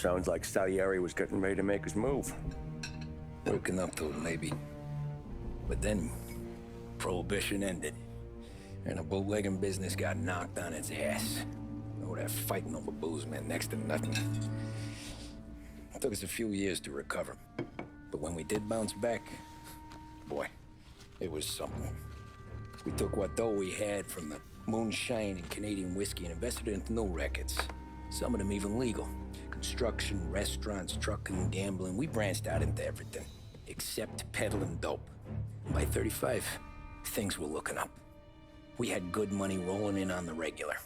Sounds like Salieri was getting ready to make his move. Working up to it, maybe. But then, Prohibition ended, and the bootlegging business got knocked on its ass. Oh, that fighting over booze meant next to nothing. It took us a few years to recover. But when we did bounce back, boy, it was something. We took what dough we had from the moonshine and Canadian whiskey and invested it into new rackets. Some of them even legal. Construction, restaurants, trucking, gambling. We branched out into everything, except peddling dope. And by 35, things were looking up. We had good money rolling in on the regular.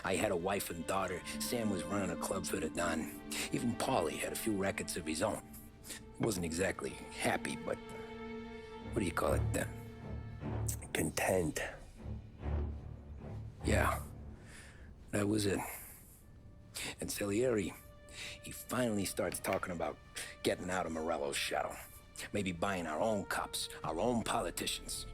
I had a wife and daughter. Sam was running a club for the Don. Even Paulie had a few rackets of his own. He wasn't exactly happy, but what do you call it then? Content. Yeah, that was it. And Salieri, he finally starts talking about getting out of Morello's shadow. Maybe buying our own cops, our own politicians.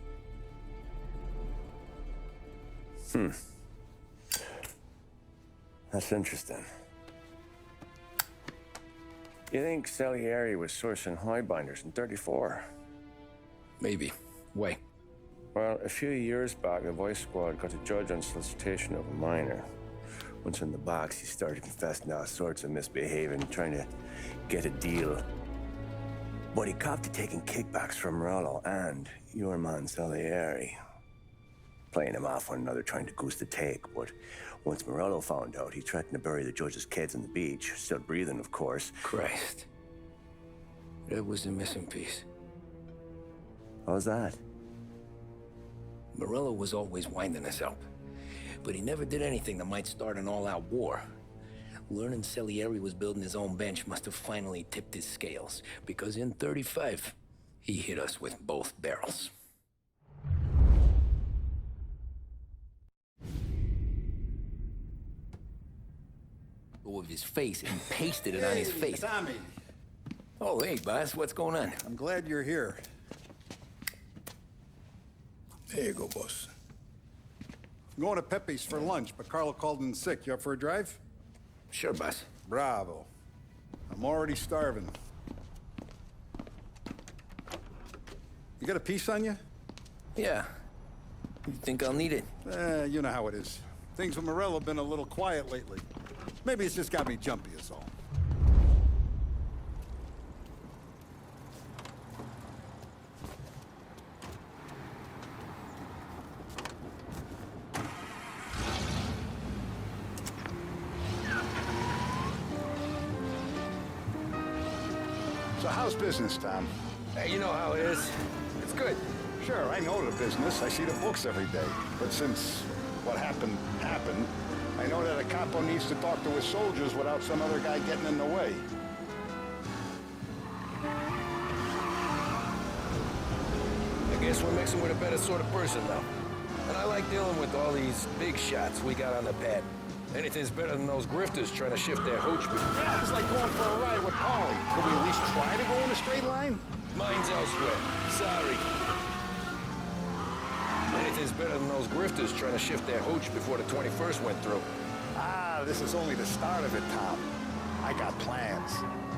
That's interesting. You think Salieri was sourcing highbinders in 34? Maybe. Why? Well, a few years back, the Vice Squad got a judge on solicitation of a minor. Once in the box, he started confessing all sorts of misbehaving, trying to get a deal. But he copped to taking kickbacks from Morello and your man Salieri. Playing him off one another, trying to goose the take. But once Morello found out, he threatened to bury the judge's kids on the beach. Still breathing, of course. Christ. That was the missing piece. How's that? Morello was always winding us up. But he never did anything that might start an all-out war. Learning Salieri was building his own bench must have finally tipped his scales. Because in 35, he hit us with both barrels. With his face and pasted it on his face. Tommy. Oh, hey, boss, what's going on? I'm glad you're here. There you go, boss. I'm going to Pepe's for lunch, but Carlo called in sick. You up for a drive? Sure, boss. Bravo. I'm already starving. You got a piece on you? Yeah. You think I'll need it? You know how it is. Things with Morello have been a little quiet lately. Maybe it's just got me jumpy, is all. So how's business, Tom? Hey, you know how it is. It's good. Sure, I know the business. I see the books every day. But since what happened, I know that a capo needs to talk to his soldiers without some other guy getting in the way. I guess we're mixing with a better sort of person now. And I like dealing with all these big shots we got on the pad. Anything's better than those grifters trying to shift their hooch. Yeah, it's like going for a ride with Paulie. Could we at least try to go in a straight line? Mine's elsewhere. Sorry. Anything's better than those grifters trying to shift their hooch before the 21st went through. Ah, this is only the start of it, Tom. I got plans.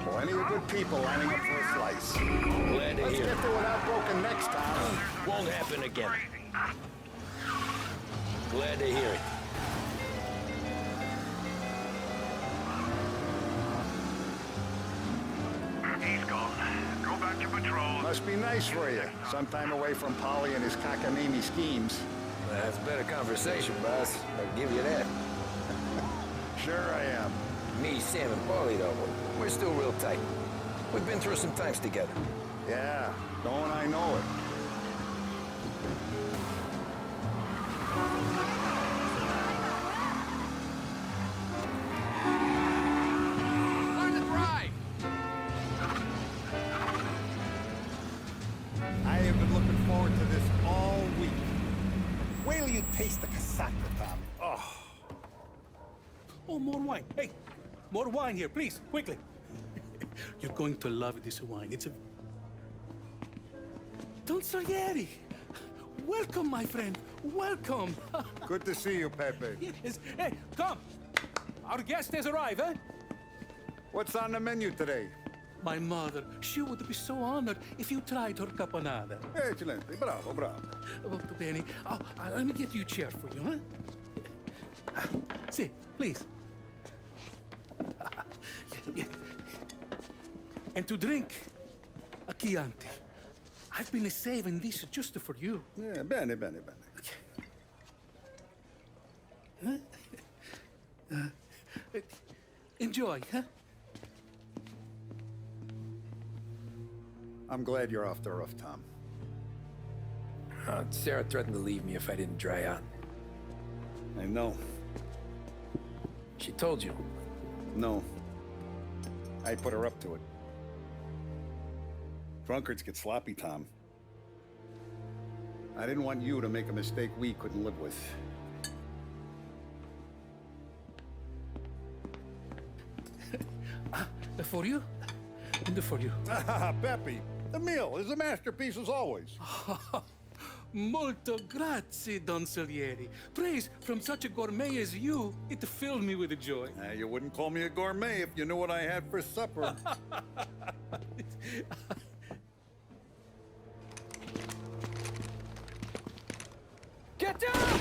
Plenty of good people lining up for a slice. Glad to Let's hear get it. to without broken necks, Tom. Won't happen again. Glad to hear it. He's gone. Go back to patrol. Must be nice for you. Sometime away from Paulie and his cockamamie schemes. That's better conversation, boss. I'll give you that. Sure I am. Me, Sam, and Paulie, though, we're still real tight. We've been through some times together. Yeah, don't I know it. Learn to drive! I have been looking forward to this all week. Wait till you taste the casaca, Tom. Oh. Oh, more wine. Hey, more wine here, please, quickly. You're going to love this wine. It's a... Don Salieri. Welcome, my friend. Welcome. Good to see you, Pepe. Yes. Hey, come. Our guest has arrived, eh? What's on the menu today? My mother, she would be so honored if you tried her caponata. Excelente, bravo, bravo. Molto bene. Oh, let me get you a chair for you, huh? Sit, please. Yeah. And to drink, a Chianti. I've been saving this just for you. Yeah, bene, bene, bene. Enjoy, huh? I'm glad you're off the roof, Tom. Sarah threatened to leave me if I didn't dry out. I know. She told you. No. I put her up to it. Drunkards get sloppy, Tom. I didn't want you to make a mistake we couldn't live with. For you? And for you. Peppy, the meal is a masterpiece as always. Molto grazie, Don Salieri. Praise from such a gourmet as you, it filled me with joy. You wouldn't call me a gourmet if you knew what I had for supper. Get down!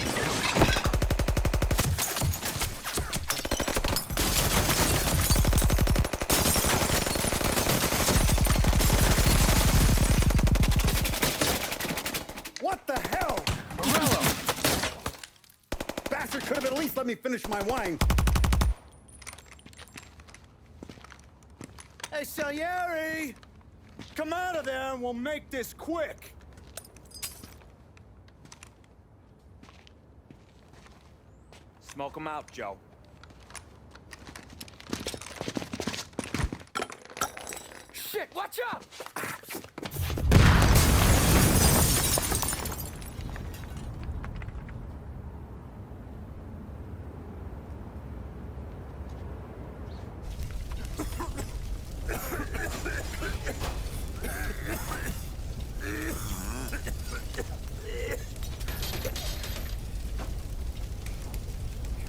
What the hell? Morello! Bastard could have at least let me finish my wine. Hey, Salieri! Come out of there and we'll make this quick. Smoke 'em out, Joe. Shit, watch out!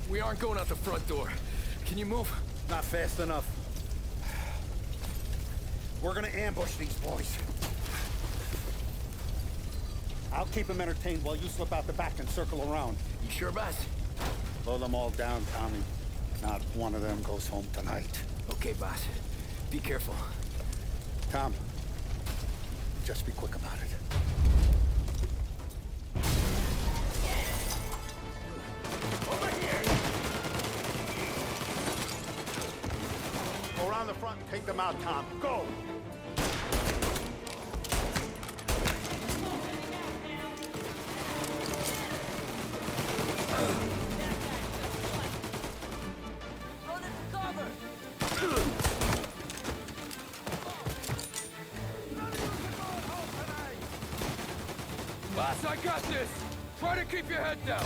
We aren't going out the front door. Can you move? Not fast enough. We're gonna ambush these boys. I'll keep them entertained while you slip out the back and circle around. You sure, boss? Blow them all down, Tommy. Not one of them goes home tonight. Okay, boss. Be careful. Tom, just be quick about it. Over here! Go around the front and take them out, Tom. Go! Boss, I got this! Try to keep your head down!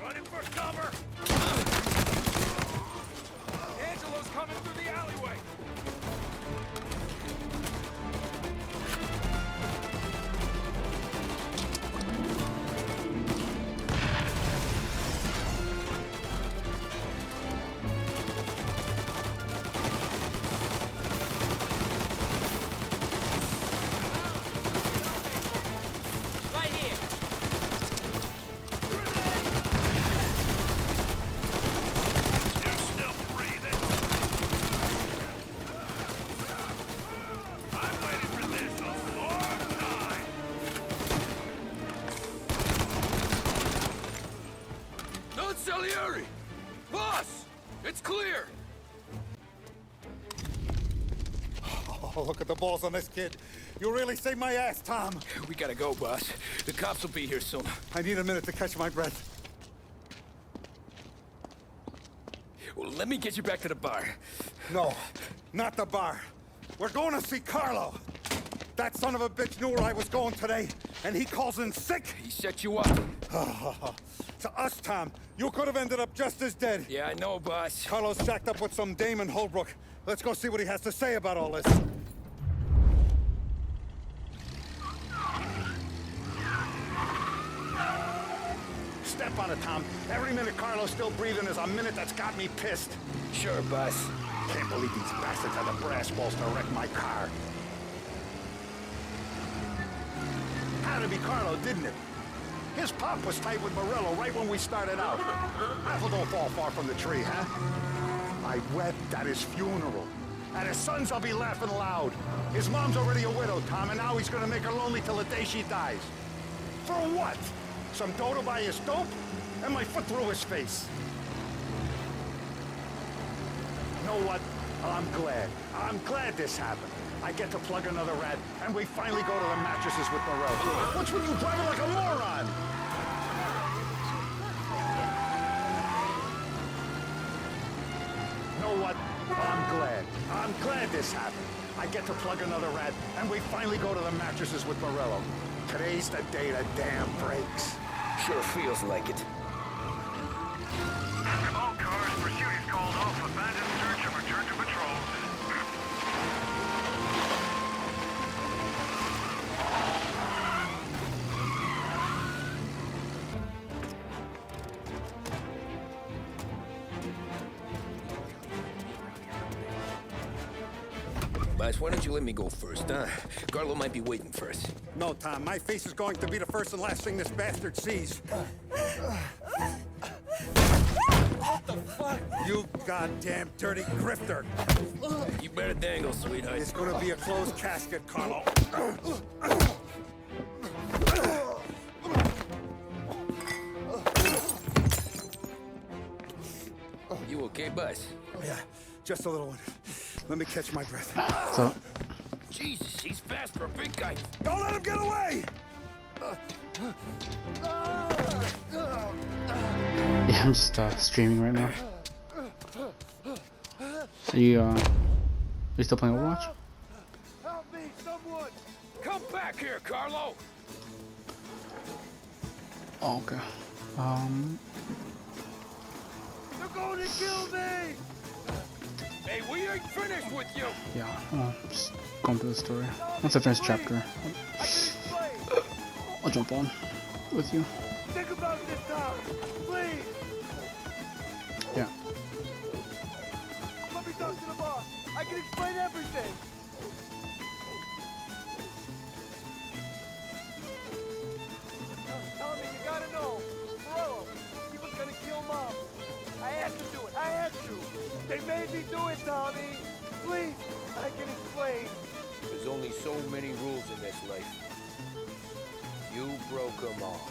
Running for cover! Angelo's coming through the alleyway! Right here! You're still breathing! I've waited for this a long time! Don Salieri! Boss! It's clear! Oh, look at the balls on this kid. You really saved my ass, Tom. We gotta go, boss. The cops will be here soon. I need a minute to catch my breath. Well, let me get you back to the bar. No, not the bar. We're going to see Carlo. That son of a bitch knew where I was going today, and he calls in sick. He set you up. To us, Tom, you could have ended up just as dead. Yeah, I know, boss. Carlo's jacked up with some dame in Holbrook. Let's go see what he has to say about all this. Step on it, Tom. Every minute Carlo's still breathing is a minute that's got me pissed. Sure, boss. Can't believe these bastards had the brass balls to wreck my car. Had to be Carlo, didn't it? His pop was tight with Morello right when we started out. Apple don't fall far from the tree, huh? I wept at his funeral. At his son's, I'll be laughing loud. His mom's already a widow, Tom, and now he's gonna make her lonely till the day she dies. For what? Some dough to buy his dope? And my foot through his face. You know what? I'm glad. I'm glad this happened. I get to plug another rat, and we finally go to the mattresses with Morello. What's with you driving like a moron? You know what? I'm glad. I'm glad this happened. I get to plug another rat, and we finally go to the mattresses with Morello. Today's the day the dam breaks. Sure feels like it. All cars, pursuit is called off. Abandoned search and return to patrol. Boss, why don't you let me go first, huh? Carlo might be waiting for us. No, Tom. My face is going to be the first and last thing this bastard sees. What the fuck? You goddamn dirty grifter. You better dangle, sweetheart. It's gonna be a closed casket, Carlo. You okay, boss? Yeah, just a little one. Let me catch my breath. So, Jesus, he's fast for a big guy. Don't let him get away! yeah, I'm just streaming right now. Are you still playing Overwatch? Help me, someone! Come back here, Carlo! Oh, okay. They're going to kill me! Hey, we ain't finished with you! Yeah, just going through the story. Once I finish chapter, I'll jump on with you. Think about this time, please! Yeah. Let me talk to the boss. I can explain everything. Tommy, you gotta know. Morello, he was gonna kill Mom. I had to do it. I had to. They made me do it, Tommy. Please, I can explain. There's only so many rules in this life. You broke them all.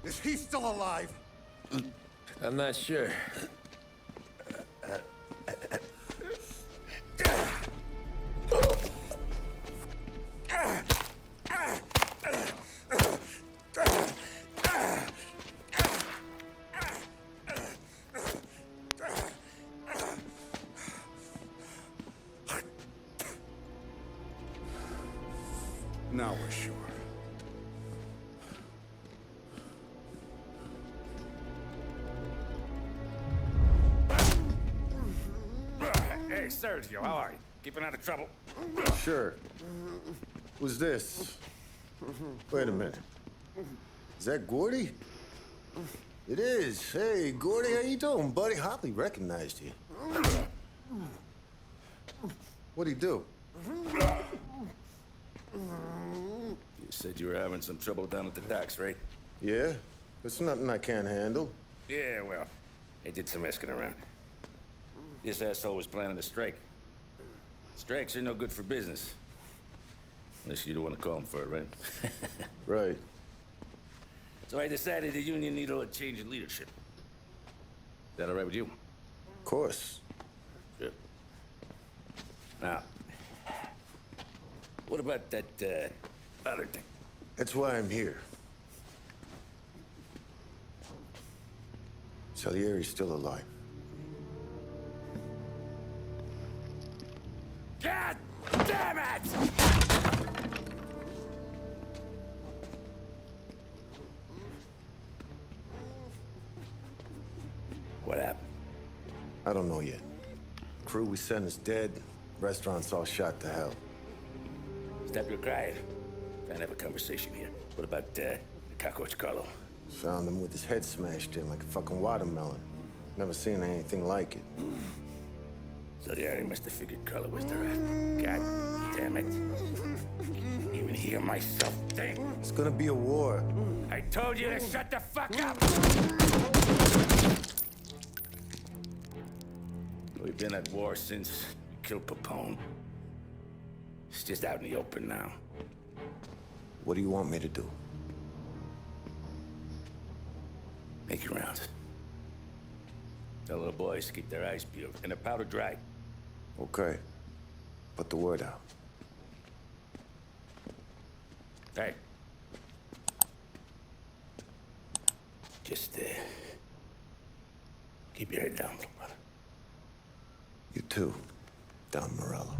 Is he still alive? I'm not sure. Now we're sure. Hey, Sergio, how are you? Keeping out of trouble? Sure. Who's this? Wait a minute. Is that Gordy? It is. Hey, Gordy, how you doing, buddy? Hardly recognized you. What'd he do? You said you were having some trouble down at the docks, right? Yeah? It's nothing I can't handle. Yeah, well, they did some asking around. This asshole was planning a strike. Strikes are no good for business. Unless you don't want to call him for it, right? Right. So I decided the union needed a change in leadership. Is that all right with you? Of course. Good. Now, what about that, other thing? That's why I'm here. Salieri's still alive. God damn it! What happened? I don't know yet. Crew we sent is dead. Restaurant's all shot to hell. Stop your crying. Trying to have a conversation here. What about the cockroach Carlo? Found him with his head smashed in like a fucking watermelon. Never seen anything like it. So the area must have figured Carlo was the rat. God damn it. Even hear myself think. It's gonna be a war. I told you to shut the fuck up! We've been at war since we killed Papone. It's just out in the open now. What do you want me to do? Make your rounds. Tell little boys to keep their eyes peeled and their powder dry. Okay. Put the word out. Hey. Just, keep your head down, little brother. You too, Don Morello.